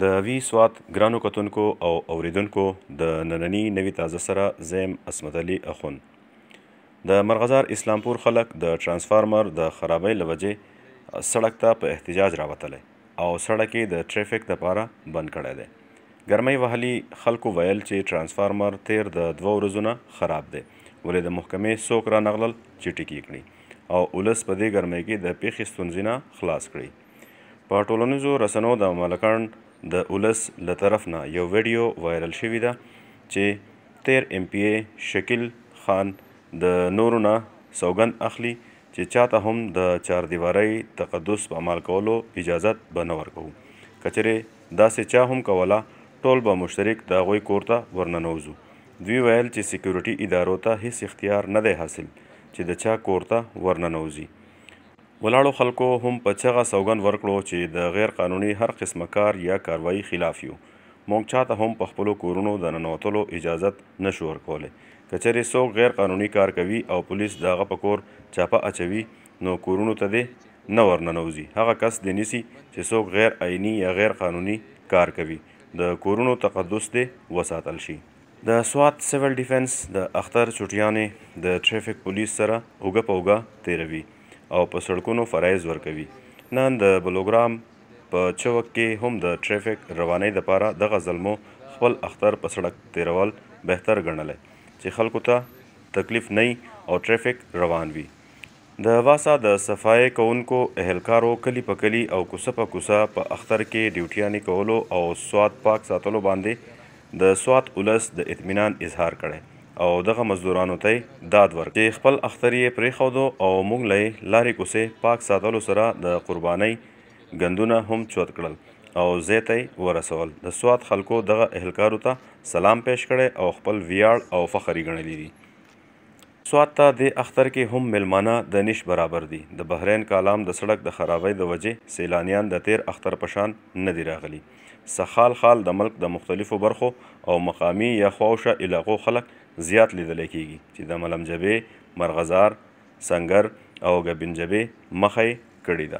د وی سوات ګرانو کتونکو او اوریدونکو د نننی نوي تازه سره زیم عصمت علي اخون. د مرغزار اسلامپور خلک د ترانسفارمر د خرابۍ له وجې سړک ته په احتجاج راوتلی او سړک یې د ټریفک دپاره بند کړی دی. ګرمۍ وهلي خلکو ویل چې ترانسفارمر تیر د 2 ورځو نه خراب دی، ولې د محکمې څوک رانغلل چې ټیکې کړي او ولس په دې ګرمۍ کې د پیښې ستونزې نه خلاص کړي. په ټولنیزو رسنیو د ملکڼ د ولس له طرف نه یو ویډیو وایرل شوې ده چې تیر ایم پی ای شکیل خان د نورو نه سوګند اخلي چې چاته هم د چاردیوارۍ تقدس په عمل کولو اجازت به نه ورکوو. که چیرې داسې چا هم کوله ټول به مشترک د هغوی کور ته ورننوځو. دوی ویل چې سیکیورټي ادارو ته هیڅ اختیار نه دی حاصل چې د چا کور ته ورننوځي. ولاړو خلکو هم په چغه سوګند ورکړو چې د غیر قانوني هر قسمه کار یا کاروایي خلاف یو. موږ چاته هم په خپلو کورونو د ننوتلو اجازت نشو ورکولی. که چیرې څوک غیر قانوني کار کوي او پولیس د هغه په کور چاپه اچوي نو کورونو ته دې نه ورننوځي. هغه کس دې نیسي چې څوک غیر آئیني یا غیر قانوني کار کوي. د کورونو تقدس دې وساتل شي. د سوات سیول ډیفنس د اختر چوټیانې د ټریفک پولیس سره اوږه په اوږه تیروي او په سړکونو فرایض ورکوي. نن د بلوګرام په چوک کې هم د ټریفک روانۍ دپاره دغه زلمو خپل اختر په سړک تیرول بهتر ګڼلی چې خلکو ته تکلیف نه او ټریفک روان وي. د واسا د صفایي کوونکو اهلکارو کلي په کلي او کوڅه په کوڅه په اختر کې ډیوټیانې کولو او سوات پاک ساتلو باندې د سوات ولس د اطمینان اظهار کړی او دغه مزدورانو ته داد ورکړ چې خپل اختر یې پرېښودو او موږ له یې لارې کوڅې پاک ساتلو سره د قربانۍ ګندونه هم چوت کړل او ځای ته یې ورسول. د سوات خلکو دغه اهلکارو ته سلام پیش کړی او خپل ویاړ او فخر یې ګڼلی دي. سوات ته د اختر کې هم میلمانه د نیش برابر دي. د بحرین کالام د سړک د خرابۍ د وجې سیلانیان د تیر اختر په شان نه دي راغلي. سخال خال د ملک د مختلفو برخو او مقامی یا خواوشه علاقو خلک زیات لیدلی کیږي چې د ملم جبې، مرغزار، سنگر او ګبین جبې مخه یې کړې ده.